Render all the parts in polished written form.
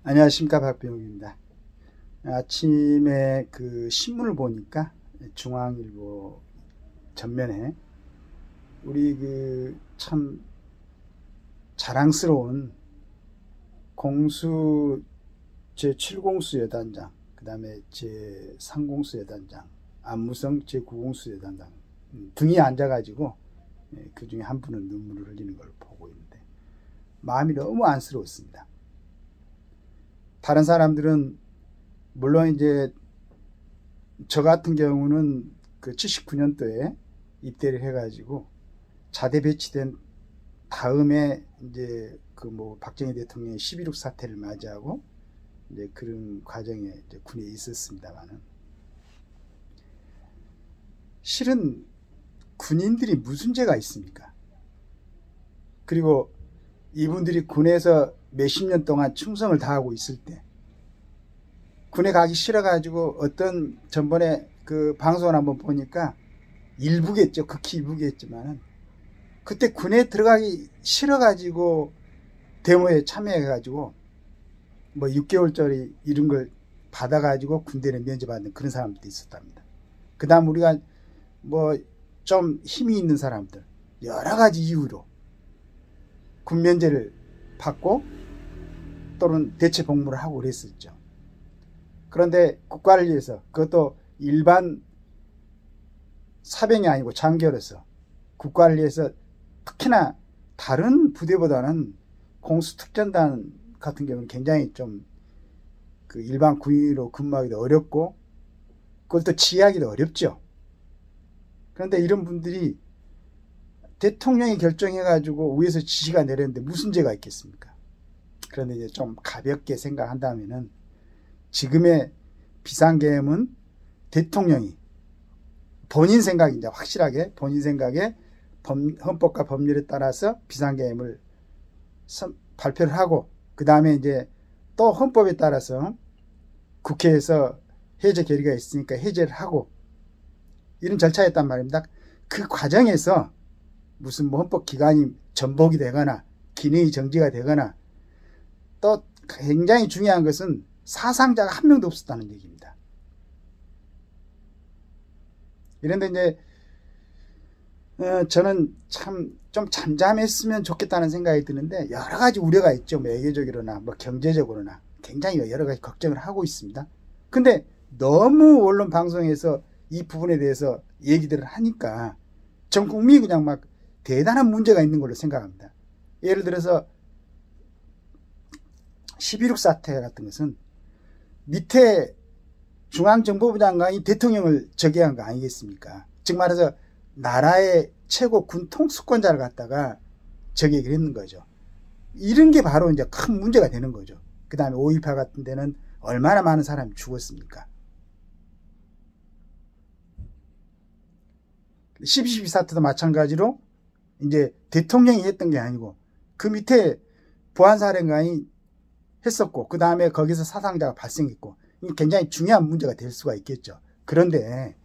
안녕하십니까, 박병욱입니다. 아침에 그 신문을 보니까 중앙일보 전면에 우리 그 참 자랑스러운 공수 제7공수 여단장, 그 다음에 제3공수 여단장, 안무성 제9공수 여단장 등이 앉아가지고 그 중에 한 분은 눈물을 흘리는 걸 보고 있는데 마음이 너무 안쓰러웠습니다. 다른 사람들은 물론 이제 저 같은 경우는 그 79년도에 입대를 해가지고 자대 배치된 다음에 이제 그 박정희 대통령의 11.6 사태를 맞이하고 이제 그런 과정에 이제 군에 있었습니다만은 실은 군인들이 무슨 죄가 있습니까? 그리고 이분들이 군에서 몇십 년 동안 충성을 다하고 있을 때 군에 가기 싫어가지고 어떤 전번에 그 방송을 한번 보니까 일부겠죠. 극히 일부겠지만은 그때 군에 들어가기 싫어가지고 데모에 참여해가지고 6개월짜리 이런 걸 받아가지고 군대를 면제받는 그런 사람들도 있었답니다. 그 다음 우리가 좀 힘이 있는 사람들 여러 가지 이유로 군 면제를 받고 또는 대체 복무를 하고 그랬었죠. 그런데 국가를 위해서 그것도 일반 사병이 아니고 장교로서 국가를 위해서 특히나 다른 부대보다는 공수특전단 같은 경우는 굉장히 좀 그 일반 군인으로 근무하기도 어렵고 그걸 또 지휘하기도 어렵죠. 그런데 이런 분들이 대통령이 결정해가지고 위에서 지시가 내렸는데 무슨 죄가 있겠습니까? 그런데 이제 좀 가볍게 생각한다면은 지금의 비상계엄은 대통령이 본인 생각이 이제 확실하게 본인 생각에 헌법과 법률에 따라서 비상계엄을 발표를 하고 그 다음에 이제 또 헌법에 따라서 국회에서 해제 결의가 있으니까 해제를 하고 이런 절차였단 말입니다. 그 과정에서 무슨 헌법 기관이 전복이 되거나 기능이 정지가 되거나 또 굉장히 중요한 것은 사상자가 한 명도 없었다는 얘기입니다. 이런데 이제 저는 참 좀 잠잠했으면 좋겠다는 생각이 드는데 여러 가지 우려가 있죠. 외교적으로나 경제적으로나 굉장히 여러 가지 걱정을 하고 있습니다. 근데 너무 언론 방송에서 이 부분에 대해서 얘기들을 하니까 전 국민이 그냥 막 대단한 문제가 있는 걸로 생각합니다. 예를 들어서 11.6 사태 같은 것은 밑에 중앙정보부 장관이 대통령을 저기한 거 아니겠습니까? 즉 말해서 나라의 최고 군 통수권자를 갖다가 저기를 했는 거죠. 이런 게 바로 이제 큰 문제가 되는 거죠. 그 다음에 5.18 같은 데는 얼마나 많은 사람이 죽었습니까? 12.12 사태도 마찬가지로 이제 대통령이 했던 게 아니고 그 밑에 보안사령관이 했었고 그 다음에 거기서 사상자가 발생했고 굉장히 중요한 문제가 될 수가 있겠죠. 그런데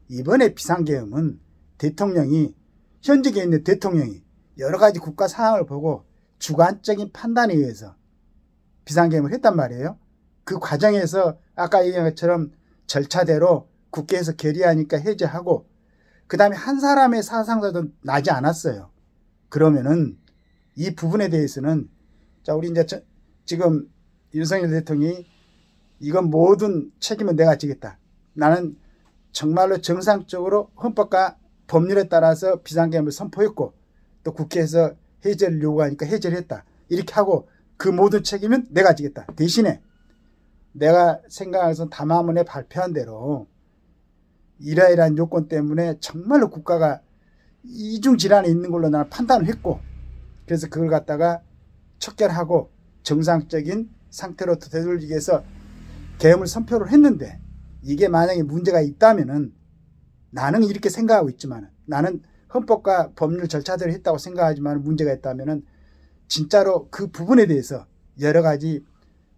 이번에 비상계엄은 대통령이 현직에 있는 대통령이 여러 가지 국가 상황을 보고 주관적인 판단에 의해서 비상계엄을 했단 말이에요. 그 과정에서 아까 얘기한 것처럼 절차대로 국회에서 결의하니까 해제하고 그 다음에 한 사람의 사상자도 나지 않았어요. 그러면은 이 부분에 대해서는 자 우리 이제 지금 윤석열 대통령이 이건 모든 책임은 내가 지겠다. 나는 정말로 정상적으로 헌법과 법률에 따라서 비상계엄을 선포했고 또 국회에서 해제를 요구하니까 해제를 했다. 이렇게 하고 그 모든 책임은 내가 지겠다. 대신에 내가 생각해서 담화문에 발표한 대로 이러이러한 요건 때문에 정말로 국가가 이중질환에 있는 걸로 나는 판단을 했고 그래서 그걸 갖다가 척결하고 정상적인 상태로 되돌리기 위해서 계엄을 선포를 했는데 이게 만약에 문제가 있다면은 나는 이렇게 생각하고 있지만 나는 헌법과 법률 절차대로 했다고 생각하지만 문제가 있다면은 진짜로 그 부분에 대해서 여러 가지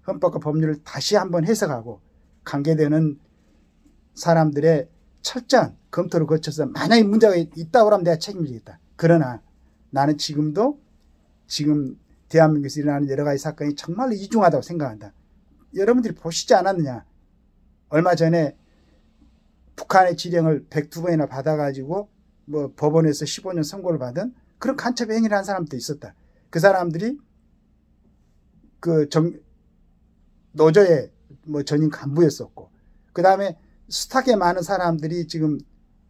헌법과 법률을 다시 한번 해석하고 관계되는 사람들의 철저한 검토를 거쳐서 만약에 문제가 있다고 하면 내가 책임지겠다. 그러나 나는 지금 대한민국에서 일어나는 여러 가지 사건이 정말로 이중하다고 생각한다. 여러분들이 보시지 않았느냐. 얼마 전에 북한의 지령을 102번이나 받아가지고 뭐 법원에서 15년 선고를 받은 그런 간첩 행위를 한 사람도 있었다. 그 사람들이 그 노조의 뭐 전임 간부였었고, 그 다음에 숱하게 많은 사람들이 지금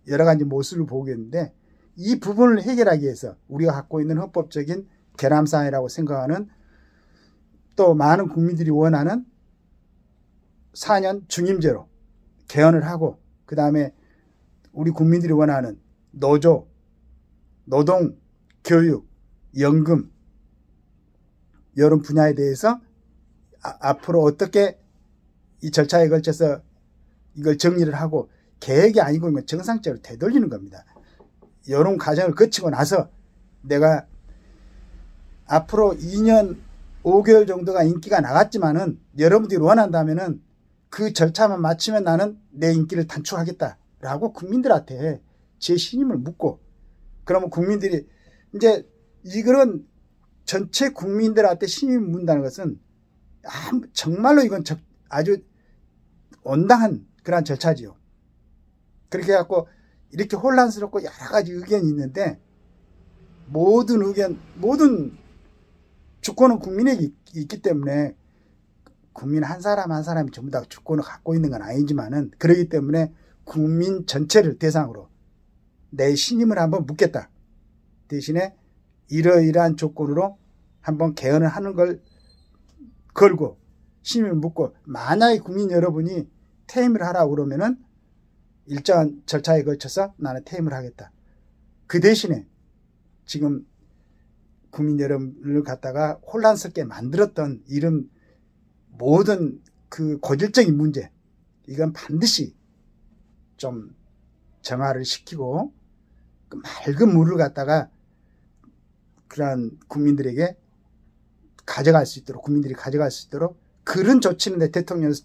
여러 가지 모습을 보고 있는데, 이 부분을 해결하기 위해서 우리가 갖고 있는 헌법적인 계남사회라고 생각하는, 또 많은 국민들이 원하는 4년 중임제로 개헌을 하고, 그 다음에 우리 국민들이 원하는 노조, 노동, 교육, 연금 이런 분야에 대해서 앞으로 어떻게 이 절차에 걸쳐서 이걸 정리를 하고, 계획이 아니고 이건 정상적으로 되돌리는 겁니다. 이런 과정을 거치고 나서 내가 앞으로 2년 5개월 정도가 인기가 나갔지만은 여러분들이 원한다면은 그 절차만 마치면 나는 내 인기를 단축하겠다라고 국민들한테 제 신임을 묻고, 그러면 국민들이 이제 이거는 전체 국민들한테 신임을 묻는다는 것은 정말로 이건 아주 온당한 그런 절차지요. 그렇게 해갖고 이렇게 혼란스럽고 여러 가지 의견이 있는데, 모든 의견, 모든 주권은 국민에게 있기 때문에 국민 한 사람 한 사람이 전부 다 주권을 갖고 있는 건 아니지만은, 그러기 때문에 국민 전체를 대상으로 내 신임을 한번 묻겠다. 대신에 이러이러한 조건으로 한번 개헌을 하는 걸 걸고 신임을 묻고, 만약에 국민 여러분이 퇴임을 하라고 그러면은 일정한 절차에 걸쳐서 나는 퇴임을 하겠다. 그 대신에 지금 국민 여러분을 갖다가 혼란스럽게 만들었던 이런 모든 그 고질적인 문제, 이건 반드시 좀 정화를 시키고 그 맑은 물을 갖다가 그러한 국민들에게 가져갈 수 있도록, 국민들이 가져갈 수 있도록 그런 조치는 내 대통령에서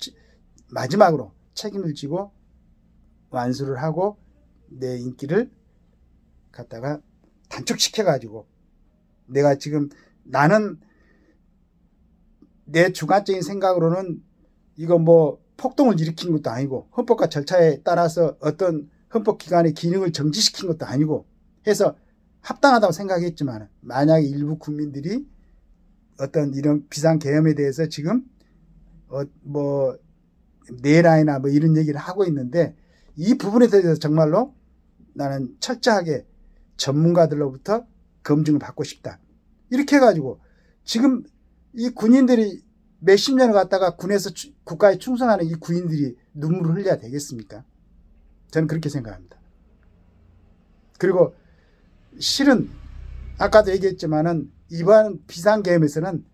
마지막으로 책임을 지고 완수를 하고 내 인기를 갖다가 단축시켜가지고, 내가 지금 나는 내 주관적인 생각으로는 이거 뭐 폭동을 일으킨 것도 아니고 헌법과 절차에 따라서 어떤 헌법기관의 기능을 정지시킨 것도 아니고 해서 합당하다고 생각했지만, 만약에 일부 국민들이 어떤 이런 비상계엄에 대해서 지금 뭐 내란이나 뭐 이런 얘기를 하고 있는데, 이 부분에 대해서 정말로 나는 철저하게 전문가들로부터 검증을 받고 싶다. 이렇게 해가지고 지금 이 군인들이 몇십 년을 갔다가 군에서 국가에 충성하는 이 군인들이 눈물을 흘려야 되겠습니까? 저는 그렇게 생각합니다. 그리고 실은 아까도 얘기했지만은 이번 비상계엄에서는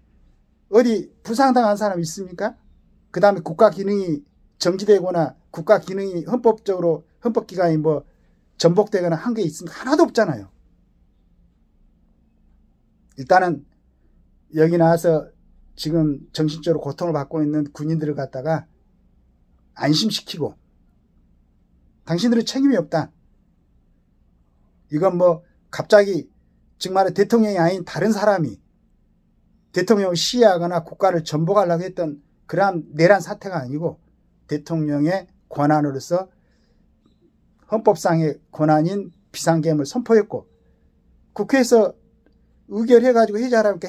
어디 부상당한 사람이 있습니까? 그 다음에 국가 기능이 정지되거나 국가 기능이 헌법적으로 헌법기관이 뭐 전복되거나 한 게 있습니까? 하나도 없잖아요. 일단은 여기 나와서 지금 정신적으로 고통을 받고 있는 군인들을 갖다가 안심시키고, 당신들은 책임이 없다. 이건 뭐 갑자기 정말 대통령이 아닌 다른 사람이 대통령을 시해하거나 국가를 전복하려고 했던 그러한 내란 사태가 아니고, 대통령의 권한으로서 헌법상의 권한인 비상계엄을 선포했고, 국회에서 의결해가지고 해제하라니까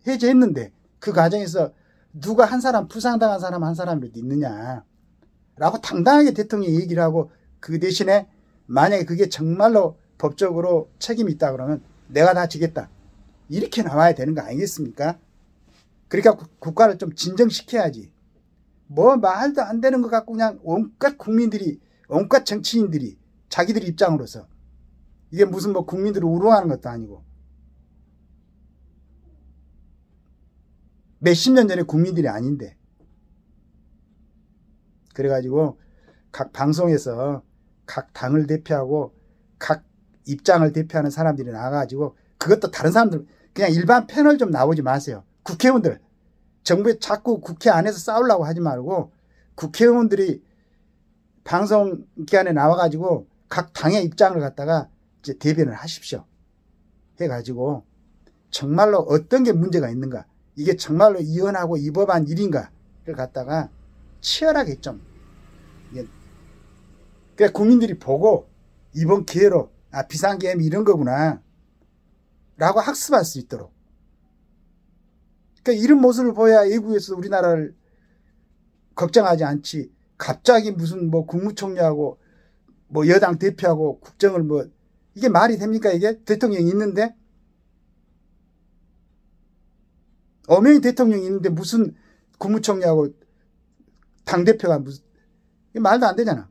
해제했는데, 그 과정에서 누가 한 사람, 부상당한 사람 한 사람이라도 있느냐 라고 당당하게 대통령이 얘기를 하고, 그 대신에 만약에 그게 정말로 법적으로 책임이 있다 그러면 내가 다 지겠다, 이렇게 나와야 되는 거 아니겠습니까? 그러니까 국가를 좀 진정시켜야지. 뭐 말도 안 되는 것 같고 그냥 온갖 국민들이, 온갖 정치인들이 자기들 입장으로서, 이게 무슨 뭐 국민들을 우롱하는 것도 아니고, 몇십 년 전에 국민들이 아닌데. 그래가지고 각 방송에서 각 당을 대표하고 각 입장을 대표하는 사람들이 나와가지고, 그것도 다른 사람들, 그냥 일반 패널 좀 나오지 마세요. 국회의원들, 정부에 자꾸 국회 안에서 싸우려고 하지 말고 국회의원들이 방송 기관에 나와가지고 각 당의 입장을 갖다가 이제 대변을 하십시오. 해가지고 정말로 어떤 게 문제가 있는가, 이게 정말로 이혼하고 위법한 일인가, 갖다가 치열하게 좀, 그러니까 국민들이 보고 이번 기회로 비상계엄이 이런 거구나 라고 학습할 수 있도록, 그러니까 이런 모습을 보여야 외국에서 우리나라를 걱정하지 않지. 갑자기 무슨 뭐 국무총리하고 뭐 여당 대표하고 국정을 뭐, 이게 말이 됩니까? 이게 대통령이 있는데, 엄연히 대통령이 있는데 무슨 국무총리하고 당대표가 무슨, 이게 말도 안 되잖아.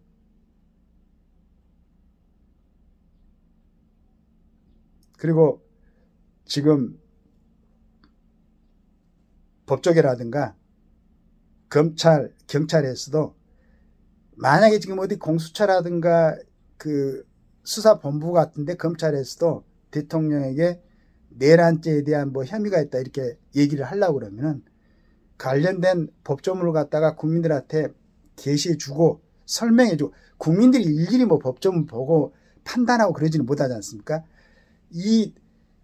그리고 지금 법조계라든가 검찰, 경찰에서도 만약에 지금 어디 공수처라든가 그 수사본부 같은데 검찰에서도 대통령에게 내란죄에 대한 뭐 혐의가 있다 이렇게 얘기를 하려고 그러면은 관련된 법조문을 갖다가 국민들한테 게시해주고 설명해주고, 국민들이 일일이 뭐 법조문 보고 판단하고 그러지는 못하지 않습니까?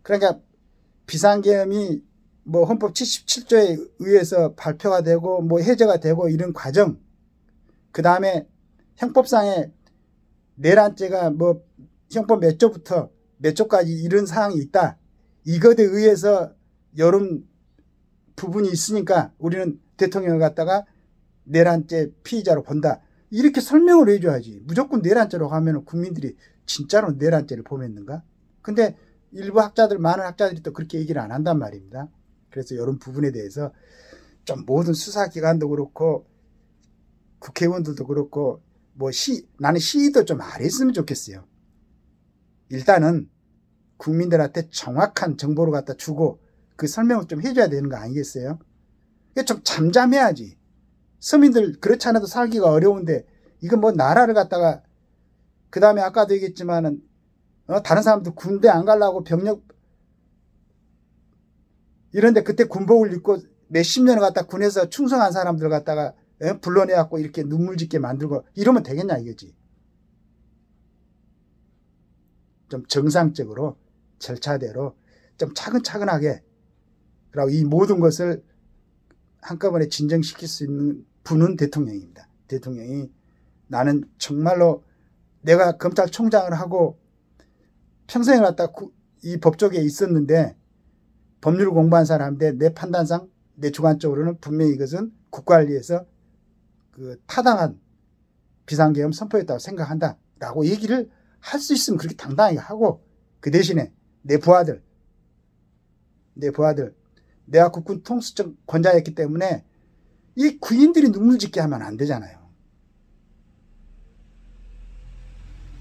그러니까 비상계엄이 뭐 헌법 77조에 의해서 발표가 되고 뭐 해제가 되고 이런 과정, 그 다음에 형법상에 내란죄가 뭐 형법 몇 조부터 몇 조까지 이런 사항이 있다, 이것에 의해서 이런 부분이 있으니까 우리는 대통령을 갖다가 내란죄 피의자로 본다, 이렇게 설명을 해줘야지. 무조건 내란죄로 가면 국민들이 진짜로 내란죄를 보겠는가? 근데 일부 학자들, 많은 학자들이 또 그렇게 얘기를 안 한단 말입니다. 그래서 이런 부분에 대해서 좀 모든 수사기관도 그렇고 국회의원들도 그렇고 뭐 나는 시위도 좀 알았으면 좋겠어요. 일단은 국민들한테 정확한 정보를 갖다 주고 그 설명을 좀 해줘야 되는 거 아니겠어요? 좀 잠잠해야지. 서민들 그렇지 않아도 살기가 어려운데 이거 뭐 나라를 갖다가, 그 다음에 아까도 얘기했지만은 다른 사람도 군대 안 가려고 병력 이런데 그때 군복을 입고 몇십 년을 갖다 군에서 충성한 사람들 갖다가 불러내갖고 이렇게 눈물 짓게 만들고 이러면 되겠냐 이거지. 좀 정상적으로 절차대로 좀 차근차근하게, 그리고 이 모든 것을 한꺼번에 진정시킬 수 있는 분은 대통령입니다. 대통령이 나는 정말로 내가 검찰총장을 하고 평생을 갖다 이 법조계에 있었는데 법률을 공부한 사람인데 내 판단상, 내 주관적으로는 분명히 이것은 국관리에서 그 타당한 비상계엄 선포였다고 생각한다 라고 얘기를 할 수 있으면 그렇게 당당하게 하고, 그 대신에 내 부하들, 내가 국군 통수청 권자였기 때문에 이 군인들이 눈물 짓게 하면 안 되잖아요.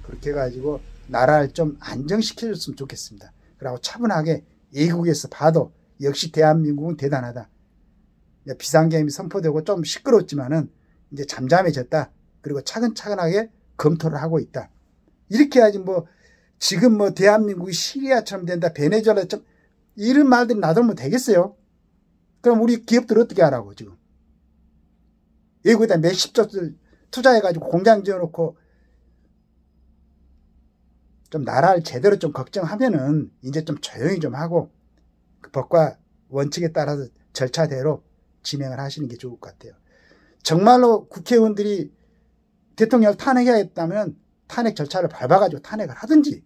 그렇게 해가지고 나라를 좀 안정시켜줬으면 좋겠습니다. 그리고 차분하게 외국에서 봐도 역시 대한민국은 대단하다. 비상계엄이 선포되고 좀 시끄럽지만은 이제 잠잠해졌다. 그리고 차근차근하게 검토를 하고 있다. 이렇게 해야지 뭐 지금 뭐 대한민국이 시리아처럼 된다, 베네수엘라처럼 이런 말들이 나돌면 되겠어요? 그럼 우리 기업들 어떻게 하라고 지금? 외국에다 몇십조를 투자해가지고 공장 지어놓고 좀 나라를 제대로 좀 걱정하면은 이제 좀 조용히 좀 하고 그 법과 원칙에 따라서 절차대로 진행을 하시는 게 좋을 것 같아요. 정말로 국회의원들이 대통령을 탄핵해야겠다면 탄핵 절차를 밟아가지고 탄핵을 하든지,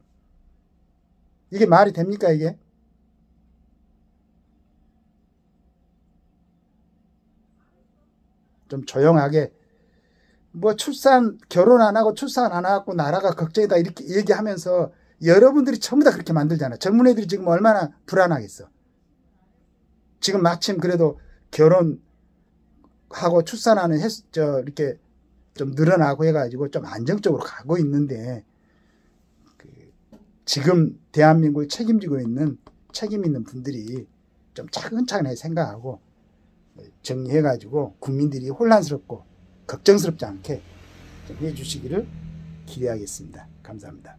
이게 말이 됩니까 이게? 좀 조용하게 뭐 결혼 안 하고 출산 안 하고 나라가 걱정이다 이렇게 얘기하면서 여러분들이 전부 다 그렇게 만들잖아요. 젊은 애들이 지금 얼마나 불안하겠어. 지금 마침 그래도 결혼하고 출산하는 이렇게 좀 늘어나고 해가지고 좀 안정적으로 가고 있는데, 지금 대한민국을 책임지고 있는 책임 있는 분들이 좀 차근차근하게 생각하고 정리해가지고 국민들이 혼란스럽고 걱정스럽지 않게 좀 해주시기를 기대하겠습니다. 감사합니다.